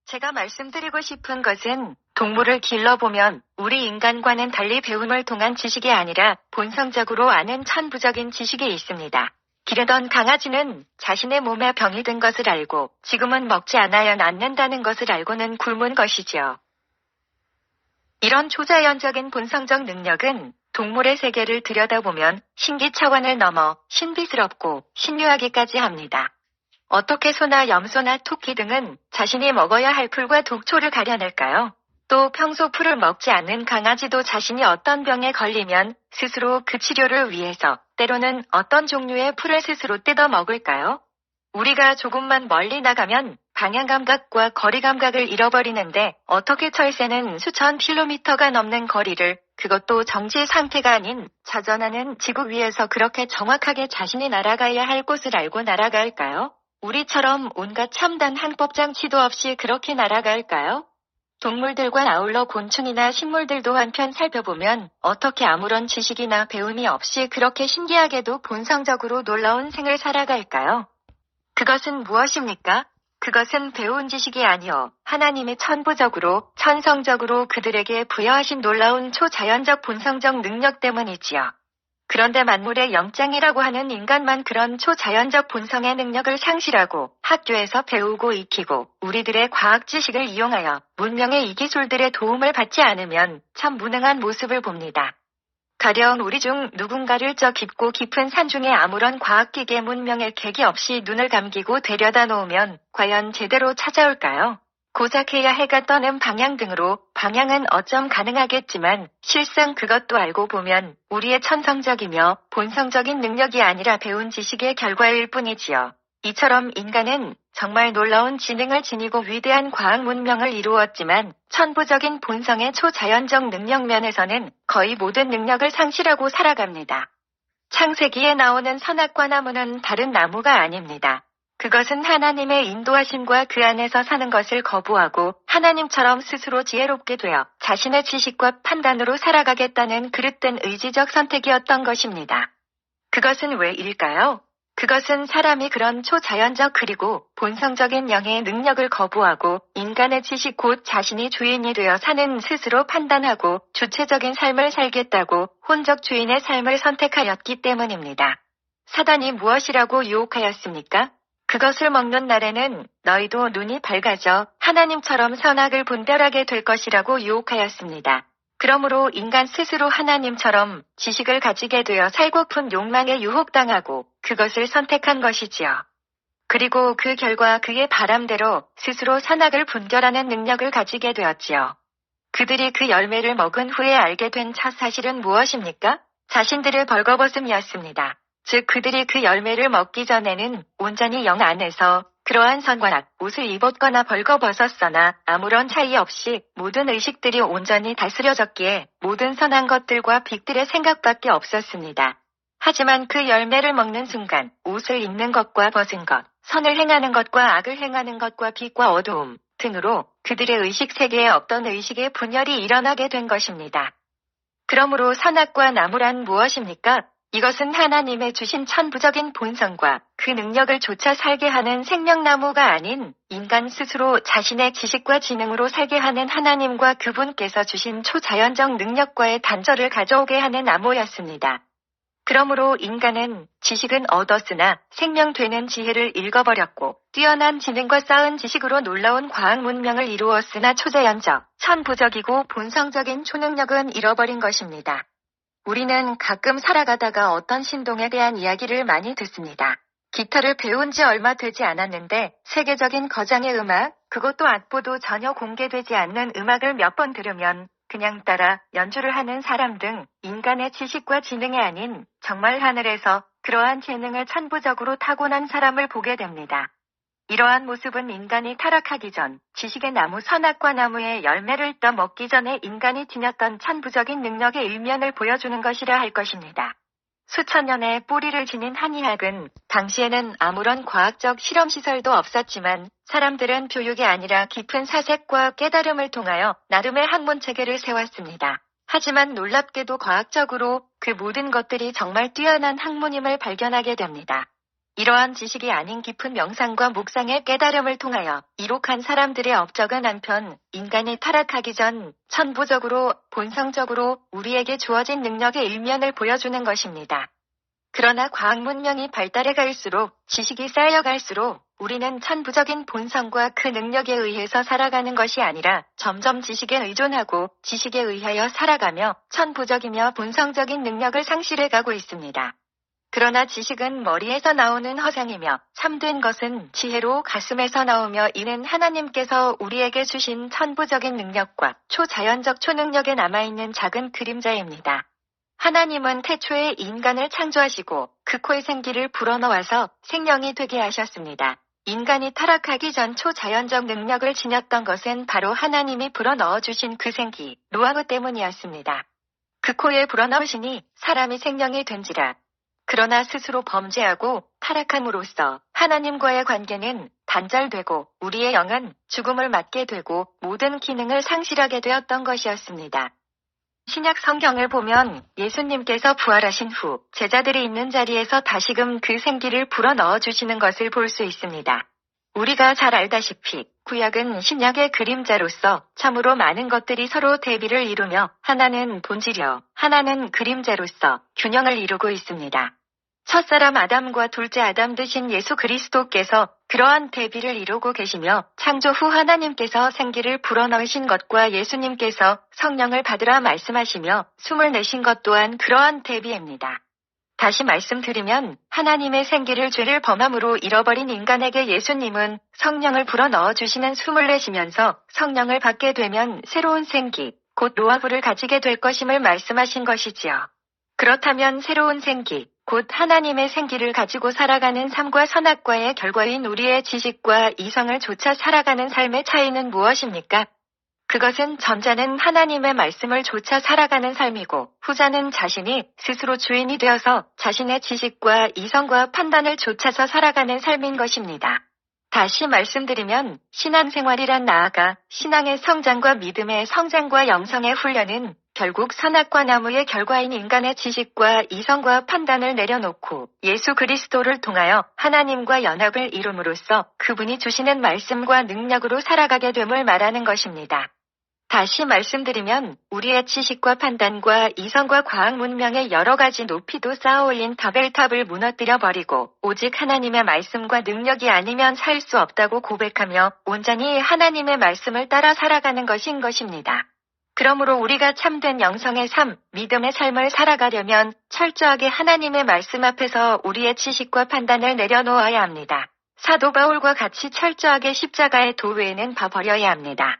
제가 말씀드리고 싶은 것은 동물을 길러보면 우리 인간과는 달리 배움을 통한 지식이 아니라 본성적으로 아는 천부적인 지식이 있습니다. 기르던 강아지는 자신의 몸에 병이 든 것을 알고 지금은 먹지 않아야 낫는다는 것을 알고는 굶은 것이지요. 이런 초자연적인 본성적 능력은 동물의 세계를 들여다보면 신기 차원을 넘어 신비스럽고 신묘하기까지 합니다. 어떻게 소나 염소나 토끼 등은 자신이 먹어야 할 풀과 독초를 가려낼까요? 또 평소 풀을 먹지 않는 강아지도 자신이 어떤 병에 걸리면 스스로 그 치료를 위해서 때로는 어떤 종류의 풀을 스스로 뜯어 먹을까요? 우리가 조금만 멀리 나가면 방향 감각과 거리 감각을 잃어버리는데 어떻게 철새는 수천 킬로미터가 넘는 거리를, 그것도 정지 상태가 아닌 자전하는 지구 위에서 그렇게 정확하게 자신이 날아가야 할 곳을 알고 날아갈까요? 우리처럼 온갖 첨단 항법 장치도 없이 그렇게 날아갈까요? 동물들과 아울러 곤충이나 식물들도 한편 살펴보면 어떻게 아무런 지식이나 배움이 없이 그렇게 신기하게도 본성적으로 놀라운 생을 살아갈까요? 그것은 무엇입니까? 그것은 배운 지식이 아니요 하나님이 천부적으로, 천성적으로 그들에게 부여하신 놀라운 초자연적 본성적 능력 때문이지요. 그런데 만물의 영장이라고 하는 인간만 그런 초자연적 본성의 능력을 상실하고 학교에서 배우고 익히고 우리들의 과학 지식을 이용하여 문명의 이 기술들의 도움을 받지 않으면 참 무능한 모습을 봅니다. 가령 우리 중 누군가를 저 깊고 깊은 산중에 아무런 과학기계 문명의 객이 없이 눈을 감기고 데려다 놓으면 과연 제대로 찾아올까요? 고작해야 해가 떠는 방향 등으로 방향은 어쩜 가능하겠지만 실상 그것도 알고 보면 우리의 천성적이며 본성적인 능력이 아니라 배운 지식의 결과일 뿐이지요. 이처럼 인간은 정말 놀라운 지능을 지니고 위대한 과학 문명을 이루었지만 천부적인 본성의 초자연적 능력 면에서는 거의 모든 능력을 상실하고 살아갑니다. 창세기에 나오는 선악과 나무는 다른 나무가 아닙니다. 그것은 하나님의 인도하심과 그 안에서 사는 것을 거부하고 하나님처럼 스스로 지혜롭게 되어 자신의 지식과 판단으로 살아가겠다는 그릇된 의지적 선택이었던 것입니다. 그것은 왜일까요? 그것은 사람이 그런 초자연적 그리고 본성적인 영의 능력을 거부하고 인간의 지식 곧 자신이 주인이 되어 사는 스스로 판단하고 주체적인 삶을 살겠다고 혼적 주인의 삶을 선택하였기 때문입니다. 사단이 무엇이라고 유혹하였습니까? 그것을 먹는 날에는 너희도 눈이 밝아져 하나님처럼 선악을 분별하게 될 것이라고 유혹하였습니다. 그러므로 인간 스스로 하나님처럼 지식을 가지게 되어 살고픈 욕망에 유혹당하고 그것을 선택한 것이지요. 그리고 그 결과 그의 바람대로 스스로 선악을 분별하는 능력을 가지게 되었지요. 그들이 그 열매를 먹은 후에 알게 된 첫 사실은 무엇입니까? 자신들의 벌거벗음이었습니다. 즉 그들이 그 열매를 먹기 전에는 온전히 영 안에서 그러한 선과 악, 옷을 입었거나 벌거벗었으나 아무런 차이 없이 모든 의식들이 온전히 다스려졌기에 모든 선한 것들과 빅들의 생각밖에 없었습니다. 하지만 그 열매를 먹는 순간 옷을 입는 것과 벗은 것, 선을 행하는 것과 악을 행하는 것과 빛과 어두움 등으로 그들의 의식 세계에 없던 의식의 분열이 일어나게 된 것입니다. 그러므로 선악과 나무란 무엇입니까? 이것은 하나님의 주신 천부적인 본성과 그 능력을 쫓아 살게 하는 생명나무가 아닌 인간 스스로 자신의 지식과 지능으로 살게 하는 하나님과 그분께서 주신 초자연적 능력과의 단절을 가져오게 하는 나무였습니다. 그러므로 인간은 지식은 얻었으나 생명되는 지혜를 잃어버렸고 뛰어난 지능과 쌓은 지식으로 놀라운 과학 문명을 이루었으나 초자연적, 천부적이고 본성적인 초능력은 잃어버린 것입니다. 우리는 가끔 살아가다가 어떤 신동에 대한 이야기를 많이 듣습니다. 기타를 배운 지 얼마 되지 않았는데 세계적인 거장의 음악, 그것도 악보도 전혀 공개되지 않는 음악을 몇 번 들으면 그냥 따라 연주를 하는 사람 등 인간의 지식과 지능이 아닌 정말 하늘에서 그러한 재능을 천부적으로 타고난 사람을 보게 됩니다. 이러한 모습은 인간이 타락하기 전 지식의 나무 선악과 나무의 열매를 떠먹기 전에 인간이 지녔던 천부적인 능력의 일면을 보여주는 것이라 할 것입니다. 수천 년의 뿌리를 지닌 한의학은 당시에는 아무런 과학적 실험시설도 없었지만 사람들은 교육이 아니라 깊은 사색과 깨달음을 통하여 나름의 학문체계를 세웠습니다. 하지만 놀랍게도 과학적으로 그 모든 것들이 정말 뛰어난 학문임을 발견하게 됩니다. 이러한 지식이 아닌 깊은 명상과 묵상의 깨달음을 통하여 이룩한 사람들의 업적은 한편 인간이 타락하기 전 천부적으로 본성적으로 우리에게 주어진 능력의 일면을 보여주는 것입니다. 그러나 과학 문명이 발달해 갈수록 지식이 쌓여갈수록 우리는 천부적인 본성과 그 능력에 의해서 살아가는 것이 아니라 점점 지식에 의존하고 지식에 의하여 살아가며 천부적이며 본성적인 능력을 상실해 가고 있습니다. 그러나 지식은 머리에서 나오는 허상이며 참된 것은 지혜로 가슴에서 나오며 이는 하나님께서 우리에게 주신 천부적인 능력과 초자연적 초능력에 남아있는 작은 그림자입니다. 하나님은 태초에 인간을 창조하시고 그 코에 생기를 불어넣어서 생명이 되게 하셨습니다. 인간이 타락하기 전 초자연적 능력을 지녔던 것은 바로 하나님이 불어넣어 주신 그 생기, 루아흐 때문이었습니다. 그 코에 불어넣으시니 사람이 생명이 된지라. 그러나 스스로 범죄하고 타락함으로써 하나님과의 관계는 단절되고 우리의 영은 죽음을 맞게 되고 모든 기능을 상실하게 되었던 것이었습니다. 신약 성경을 보면 예수님께서 부활하신 후 제자들이 있는 자리에서 다시금 그 생기를 불어넣어 주시는 것을 볼 수 있습니다. 우리가 잘 알다시피 구약은 신약의 그림자로서 참으로 많은 것들이 서로 대비를 이루며 하나는 본질이요 하나는 그림자로서 균형을 이루고 있습니다. 첫사람 아담과 둘째 아담 되신 예수 그리스도께서 그러한 대비를 이루고 계시며 창조 후 하나님께서 생기를 불어넣으신 것과 예수님께서 성령을 받으라 말씀하시며 숨을 내신 것 또한 그러한 대비입니다. 다시 말씀드리면 하나님의 생기를 죄를 범함으로 잃어버린 인간에게 예수님은 성령을 불어넣어 주시는 숨을 내쉬면서 성령을 받게 되면 새로운 생기, 곧 루아흐를 가지게 될 것임을 말씀하신 것이지요. 그렇다면 새로운 생기, 곧 하나님의 생기를 가지고 살아가는 삶과 선악과의 결과인 우리의 지식과 이성을 좇아 살아가는 삶의 차이는 무엇입니까? 그것은 전자는 하나님의 말씀을 좇아 살아가는 삶이고 후자는 자신이 스스로 주인이 되어서 자신의 지식과 이성과 판단을 좇아서 살아가는 삶인 것입니다. 다시 말씀드리면 신앙생활이란 나아가 신앙의 성장과 믿음의 성장과 영성의 훈련은 결국 선악과 나무의 결과인 인간의 지식과 이성과 판단을 내려놓고 예수 그리스도를 통하여 하나님과 연합을 이룸으로써 그분이 주시는 말씀과 능력으로 살아가게 됨을 말하는 것입니다. 다시 말씀드리면 우리의 지식과 판단과 이성과 과학 문명의 여러 가지 높이도 쌓아올린 타벨탑을 무너뜨려 버리고 오직 하나님의 말씀과 능력이 아니면 살 수 없다고 고백하며 온전히 하나님의 말씀을 따라 살아가는 것인 것입니다. 그러므로 우리가 참된 영성의 삶, 믿음의 삶을 살아가려면 철저하게 하나님의 말씀 앞에서 우리의 지식과 판단을 내려놓아야 합니다. 사도 바울과 같이 철저하게 십자가의 도외에는 버려야 합니다.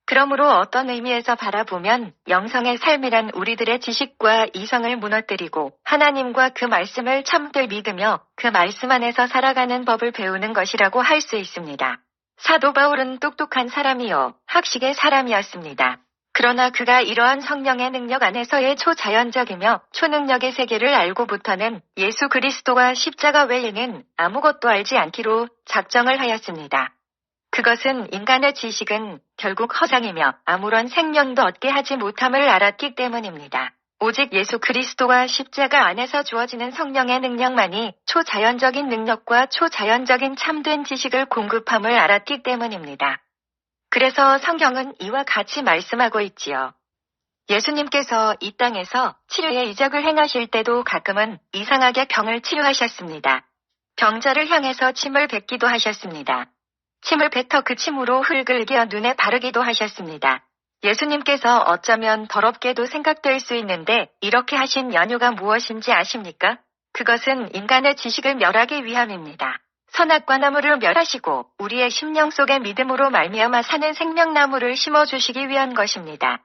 그러므로 어떤 의미에서 바라보면 영성의 삶이란 우리들의 지식과 이성을 무너뜨리고 하나님과 그 말씀을 참되 믿으며 그 말씀 안에서 살아가는 법을 배우는 것이라고 할 수 있습니다. 사도 바울은 똑똑한 사람이요 학식의 사람이었습니다. 그러나 그가 이러한 성령의 능력 안에서의 초자연적이며 초능력의 세계를 알고부터는 예수 그리스도와 십자가 외에는 아무것도 알지 않기로 작정을 하였습니다. 그것은 인간의 지식은 결국 허상이며 아무런 생명도 얻게 하지 못함을 알았기 때문입니다. 오직 예수 그리스도와 십자가 안에서 주어지는 성령의 능력만이 초자연적인 능력과 초자연적인 참된 지식을 공급함을 알았기 때문입니다. 그래서 성경은 이와 같이 말씀하고 있지요. 예수님께서 이 땅에서 치료의 이적을 행하실 때도 가끔은 이상하게 병을 치료하셨습니다. 병자를 향해서 침을 뱉기도 하셨습니다. 침을 뱉어 그 침으로 흙을 기어 눈에 바르기도 하셨습니다. 예수님께서 어쩌면 더럽게도 생각될 수 있는데 이렇게 하신 연유가 무엇인지 아십니까? 그것은 인간의 지식을 멸하기 위함입니다. 선악과 나무를 멸하시고 우리의 심령 속에 믿음으로 말미암아 사는 생명나무를 심어주시기 위한 것입니다.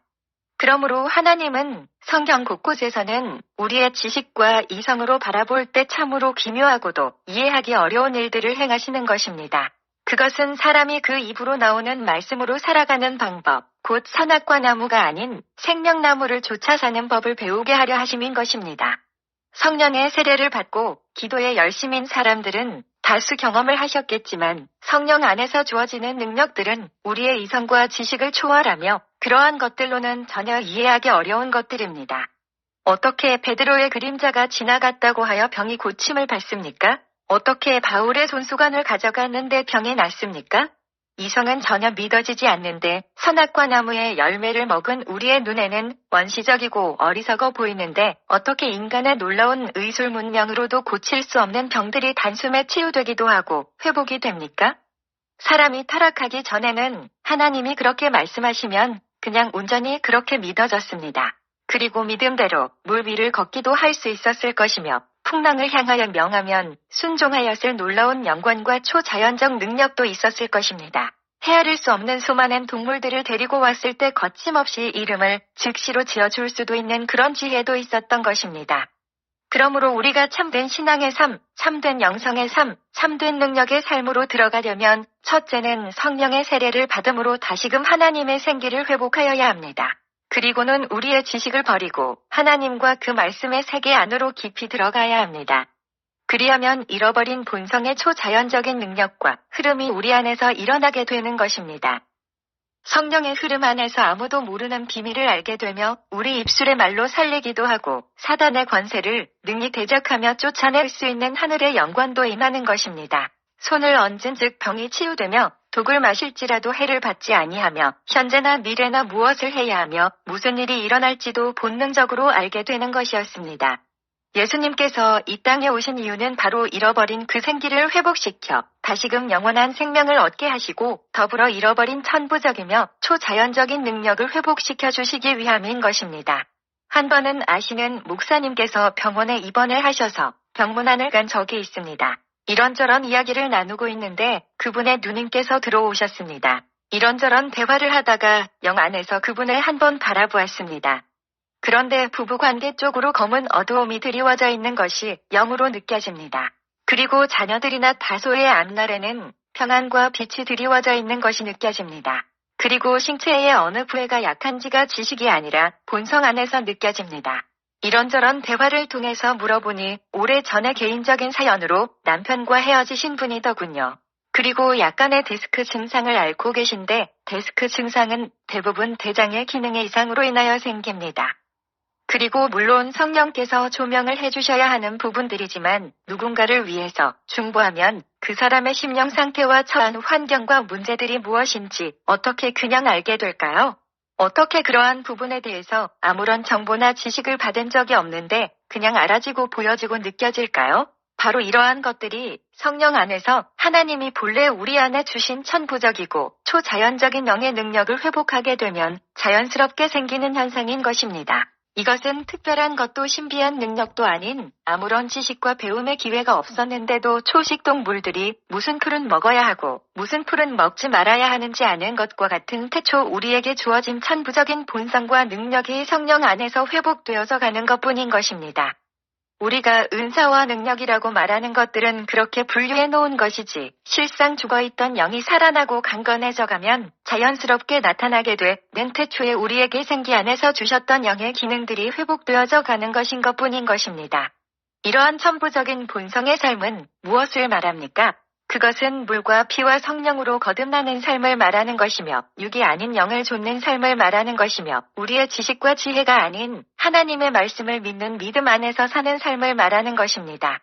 그러므로 하나님은 성경 곳곳에서는 우리의 지식과 이성으로 바라볼 때 참으로 기묘하고도 이해하기 어려운 일들을 행하시는 것입니다. 그것은 사람이 그 입으로 나오는 말씀으로 살아가는 방법, 곧 선악과 나무가 아닌 생명나무를 쫓아 사는 법을 배우게 하려 하심인 것입니다. 성령의 세례를 받고 기도에 열심인 사람들은 다수 경험을 하셨겠지만 성령 안에서 주어지는 능력들은 우리의 이성과 지식을 초월하며 그러한 것들로는 전혀 이해하기 어려운 것들입니다. 어떻게 베드로의 그림자가 지나갔다고 하여 병이 고침을 받습니까? 어떻게 바울의 손수건을 가져갔는데 병이 났습니까? 이성은 전혀 믿어지지 않는데 선악과 나무의 열매를 먹은 우리의 눈에는 원시적이고 어리석어 보이는데 어떻게 인간의 놀라운 의술 문명으로도 고칠 수 없는 병들이 단숨에 치유되기도 하고 회복이 됩니까? 사람이 타락하기 전에는 하나님이 그렇게 말씀하시면 그냥 온전히 그렇게 믿어졌습니다. 그리고 믿음대로 물 위를 걷기도 할 수 있었을 것이며 풍랑을 향하여 명하면 순종하였을 놀라운 영광과 초자연적 능력도 있었을 것입니다. 헤아릴 수 없는 수많은 동물들을 데리고 왔을 때 거침없이 이름을 즉시로 지어줄 수도 있는 그런 지혜도 있었던 것입니다. 그러므로 우리가 참된 신앙의 삶, 참된 영성의 삶, 참된 능력의 삶으로 들어가려면 첫째는 성령의 세례를 받음으로 다시금 하나님의 생기를 회복하여야 합니다. 그리고는 우리의 지식을 버리고 하나님과 그 말씀의 세계 안으로 깊이 들어가야 합니다. 그리하면 잃어버린 본성의 초자연적인 능력과 흐름이 우리 안에서 일어나게 되는 것입니다. 성령의 흐름 안에서 아무도 모르는 비밀을 알게 되며 우리 입술의 말로 살리기도 하고 사단의 권세를 능히 대적하며 쫓아낼 수 있는 하늘의 영광도 임하는 것입니다. 손을 얹은 즉 병이 치유되며 독을 마실지라도 해를 받지 아니하며 현재나 미래나 무엇을 해야 하며 무슨 일이 일어날지도 본능적으로 알게 되는 것이었습니다. 예수님께서 이 땅에 오신 이유는 바로 잃어버린 그 생기를 회복시켜 다시금 영원한 생명을 얻게 하시고 더불어 잃어버린 천부적이며 초자연적인 능력을 회복시켜 주시기 위함인 것입니다. 한 번은 아시는 목사님께서 병원에 입원을 하셔서 병문안을 간 적이 있습니다. 이런저런 이야기를 나누고 있는데 그분의 누님께서 들어오셨습니다. 이런저런 대화를 하다가 영 안에서 그분을 한번 바라보았습니다. 그런데 부부관계 쪽으로 검은 어두움이 드리워져 있는 것이 영으로 느껴집니다. 그리고 자녀들이나 다소의 앞날에는 평안과 빛이 드리워져 있는 것이 느껴집니다. 그리고 신체의 어느 부위가 약한지가 지식이 아니라 본성 안에서 느껴집니다. 이런저런 대화를 통해서 물어보니 오래전의 개인적인 사연으로 남편과 헤어지신 분이더군요. 그리고 약간의 디스크 증상을 앓고 계신데 디스크 증상은 대부분 대장의 기능의 이상으로 인하여 생깁니다. 그리고 물론 성령께서 조명을 해주셔야 하는 부분들이지만 누군가를 위해서 중보하면 그 사람의 심령 상태와 처한 환경과 문제들이 무엇인지 어떻게 그냥 알게 될까요? 어떻게 그러한 부분에 대해서 아무런 정보나 지식을 받은 적이 없는데 그냥 알아지고 보여지고 느껴질까요? 바로 이러한 것들이 성령 안에서 하나님이 본래 우리 안에 주신 천부적이고 초자연적인 영의 능력을 회복하게 되면 자연스럽게 생기는 현상인 것입니다. 이것은 특별한 것도 신비한 능력도 아닌 아무런 지식과 배움의 기회가 없었는데도 초식 동물들이 무슨 풀은 먹어야 하고 무슨 풀은 먹지 말아야 하는지 아는 것과 같은 태초 우리에게 주어진 천부적인 본성과 능력이 성령 안에서 회복되어서 가는 것뿐인 것입니다. 우리가 은사와 능력이라고 말하는 것들은 그렇게 분류해 놓은 것이지 실상 죽어있던 영이 살아나고 강건해져 가면 자연스럽게 나타나게 되는 태초에 우리에게 생기 안에서 주셨던 영의 기능들이 회복되어져 가는 것인 것뿐인 것입니다. 이러한 천부적인 본성의 삶은 무엇을 말합니까? 그것은 물과 피와 성령으로 거듭나는 삶을 말하는 것이며 육이 아닌 영을 좇는 삶을 말하는 것이며 우리의 지식과 지혜가 아닌 하나님의 말씀을 믿는 믿음 안에서 사는 삶을 말하는 것입니다.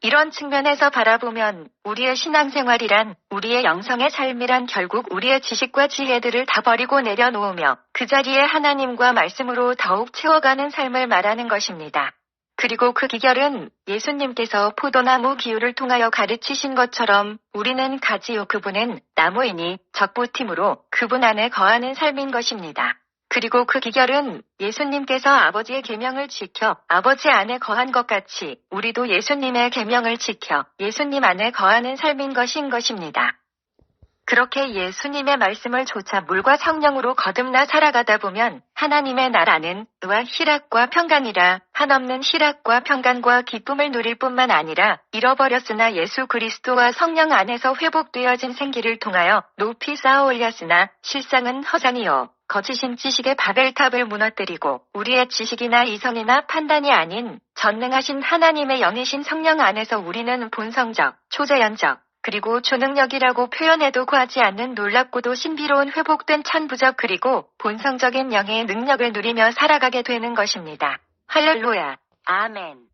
이런 측면에서 바라보면 우리의 신앙생활이란 우리의 영성의 삶이란 결국 우리의 지식과 지혜들을 다 버리고 내려놓으며 그 자리에 하나님과 말씀으로 더욱 채워가는 삶을 말하는 것입니다. 그리고 그 기결은 예수님께서 포도나무 기후를 통하여 가르치신 것처럼 우리는 가지요 그분은 나무이니 적부팀으로 그분 안에 거하는 삶인 것입니다. 그리고 그 기결은 예수님께서 아버지의 계명을 지켜 아버지 안에 거한 것 같이 우리도 예수님의 계명을 지켜 예수님 안에 거하는 삶인 것인 것입니다. 그렇게 예수님의 말씀을 좇아 물과 성령으로 거듭나 살아가다 보면 하나님의 나라는 의와 희락과 평강이라 한없는 희락과 평강과 기쁨을 누릴 뿐만 아니라 잃어버렸으나 예수 그리스도와 성령 안에서 회복되어진 생기를 통하여 높이 쌓아 올렸으나 실상은 허상이요 거짓인 지식의 바벨탑을 무너뜨리고 우리의 지식이나 이성이나 판단이 아닌 전능하신 하나님의 영이신 성령 안에서 우리는 본성적, 초자연적, 그리고 초능력이라고 표현해도 과하지 않는 놀랍고도 신비로운 회복된 천부적 그리고 본성적인 영의 능력을 누리며 살아가게 되는 것입니다. 할렐루야. 아멘.